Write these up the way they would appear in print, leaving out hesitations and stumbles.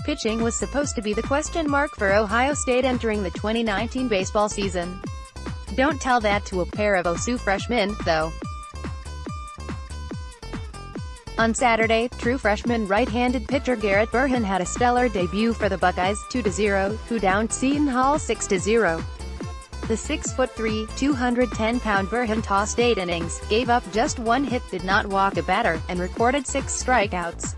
Pitching was supposed to be the question mark for Ohio State entering the 2019 baseball season. Don't tell that to a pair of OSU freshmen, though. On Saturday, true freshman right-handed pitcher Garrett Burhenn had a stellar debut for the Buckeyes, 2-0, who downed Seton Hall 6-0. The 6'3", 210-pound Burhenn tossed 8 innings, gave up just 1 hit, did not walk a batter, and recorded 6 strikeouts.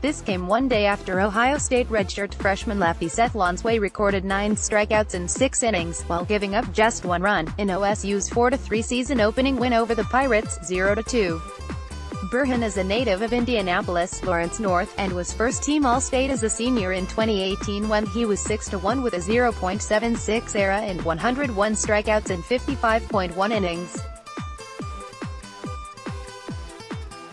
This came one day after Ohio State redshirt freshman lefty Seth Lonsway recorded 9 strikeouts in 6 innings, while giving up just 1 run, in OSU's 4-3 season-opening win over the Pirates, 0-2. Burhenn is a native of Indianapolis, Lawrence North, and was first-team All-State as a senior in 2018 when he was 6-1 with a 0.76 ERA and 101 strikeouts in 55.1 innings.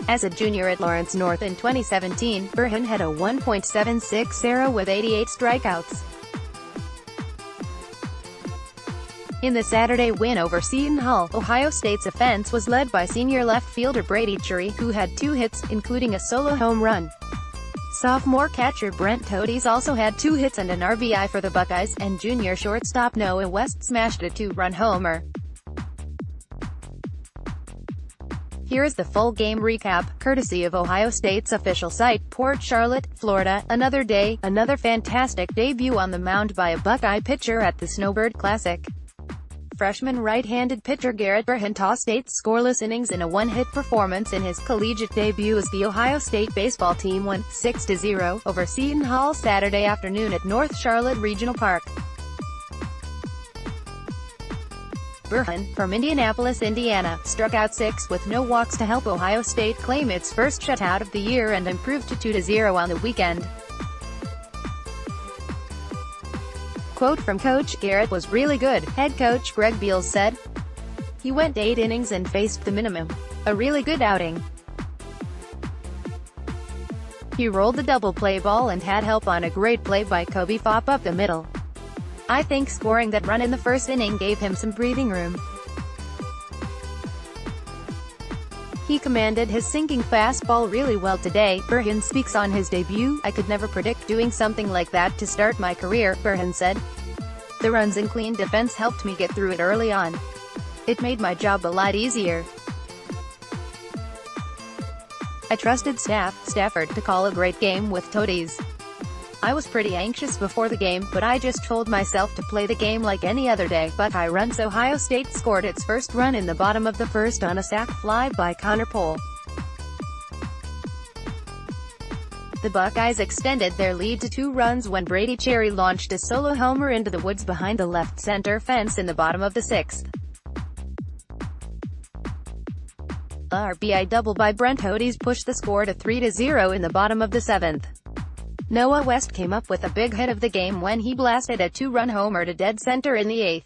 As a junior at Lawrence North in 2017, Burhenn had a 1.76 ERA with 88 strikeouts. In the Saturday win over Seton Hall, Ohio State's offense was led by senior left fielder Brady Cherry, who had 2 hits, including a solo home run. Sophomore catcher Brent Todes also had 2 hits and an RBI for the Buckeyes, and junior shortstop Noah West smashed a 2-run homer. Here is the full game recap, courtesy of Ohio State's official site, Port Charlotte, Florida. Another day, another fantastic debut on the mound by a Buckeye pitcher at the Snowbird Classic. Freshman right-handed pitcher Garrett Burhenn tossed 8 scoreless innings in a 1-hit performance in his collegiate debut as the Ohio State baseball team won 6-0 over Seton Hall Saturday afternoon at North Charlotte Regional Park. Burhenn, from Indianapolis, Indiana, struck out 6 with no walks to help Ohio State claim its first shutout of the year and improve to 2-0 on the weekend. Quote from Coach Garrett was really good, head coach Greg Beals said. He went 8 innings and faced the minimum. A really good outing. He rolled the double play ball and had help on a great play by Kobe Fopp up the middle. I think scoring that run in the first inning gave him some breathing room. He commanded his sinking fastball really well today. Burhenn speaks on his debut. I could never predict doing something like that to start my career, Burhenn said. The runs and clean defense helped me get through it early on. It made my job a lot easier. I trusted Stafford to call a great game with Todes. I was pretty anxious before the game, but I just told myself to play the game like any other day. Buckeye runs. Ohio State scored its first run in the bottom of the first on a sac fly by Connor Pohl. The Buckeyes extended their lead to 2 runs when Brady Cherry launched a solo homer into the woods behind the left center fence in the bottom of the 6th. A RBI double by Brent Todes pushed the score to 3-0 in the bottom of the 7th. Noah West came up with a big hit of the game when he blasted a 2-run homer to dead center in the 8th.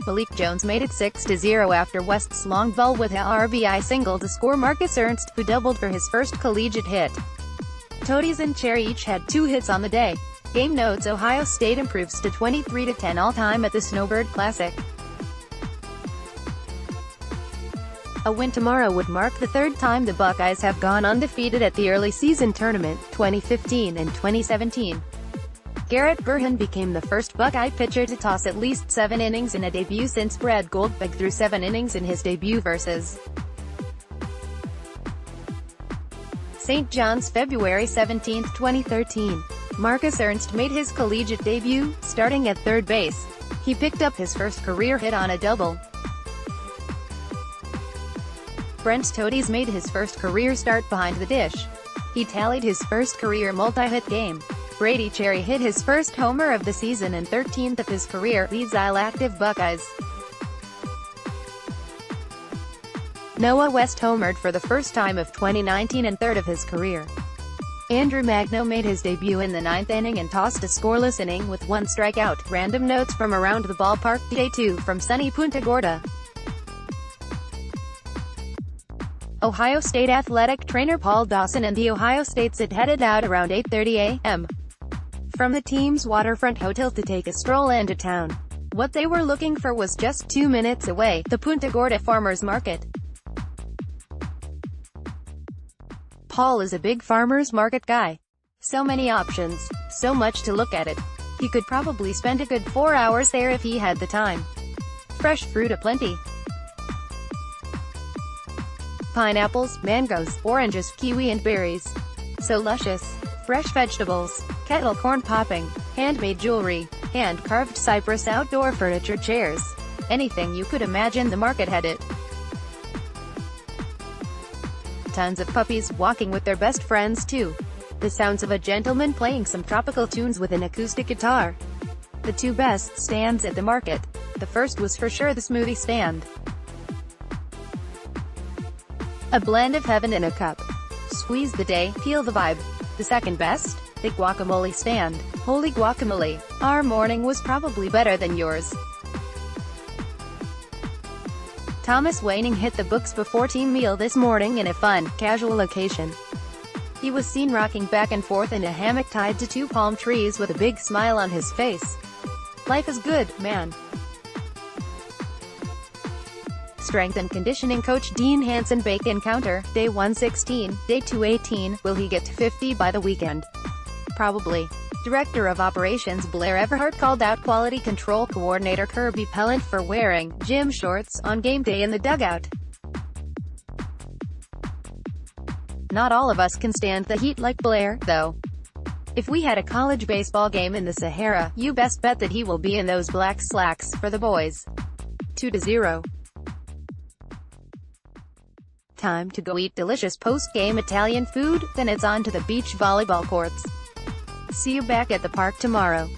Malik Jones made it 6-0 after West's long ball with a RBI single to score Marcus Ernst, who doubled for his first collegiate hit. Todes and Cherry each had 2 hits on the day. Game notes: Ohio State improves to 23-10 all-time at the Snowbird Classic. A win tomorrow would mark the 3rd time the Buckeyes have gone undefeated at the early season tournament, 2015 and 2017. Garrett Burhenn became the first Buckeye pitcher to toss at least 7 innings in a debut since Brad Goldberg threw 7 innings in his debut versus St. John's February 17, 2013. Marcus Ernst made his collegiate debut, starting at third base. He picked up his first career hit on a double. Brent Todes made his first career start behind the dish. He tallied his first career multi-hit game. Brady Cherry hit his first homer of the season and 13th of his career, leads all active Buckeyes. Noah West homered for the first time of 2019 and 3rd of his career. Andrew Magno made his debut in the 9th inning and tossed a scoreless inning with 1 strikeout. Random notes from around the ballpark. Day 2 from sunny Punta Gorda. Ohio State athletic trainer Paul Dawson and the Ohio State State headed out around 8:30 a.m. from the team's waterfront hotel to take a stroll into town. What they were looking for was just 2 minutes away, the Punta Gorda Farmers Market. Paul is a big farmer's market guy. So many options, so much to look at it. He could probably spend a good 4 hours there if he had the time. Fresh fruit aplenty. Pineapples, mangoes, oranges, kiwi and berries. So luscious. Fresh vegetables, kettle corn popping, handmade jewelry, hand-carved cypress outdoor furniture chairs. Anything you could imagine, the market had it. Tons of puppies walking with their best friends too. The sounds of a gentleman playing some tropical tunes with an acoustic guitar. The two best stands at the market. The first was for sure the smoothie stand. A blend of heaven in a cup. Squeeze the day, feel the vibe. The second best? The guacamole stand. Holy guacamole. Our morning was probably better than yours. Thomas Waning hit the books before team meal this morning in a fun, casual occasion. He was seen rocking back and forth in a hammock tied to 2 palm trees with a big smile on his face. Life is good, man. Strength and conditioning coach Dean Hansen Bake Encounter, Day 116, Day 218, will he get to 50 by the weekend? Probably. Director of Operations Blair Everhart called out Quality Control Coordinator Kirby Pellant for wearing gym shorts on game day in the dugout. Not all of us can stand the heat like Blair, though. If we had a college baseball game in the Sahara, you best bet that he will be in those black slacks for the boys. 2-0. Time to go eat delicious post-game Italian food, then it's on to the beach volleyball courts. See you back at the park tomorrow.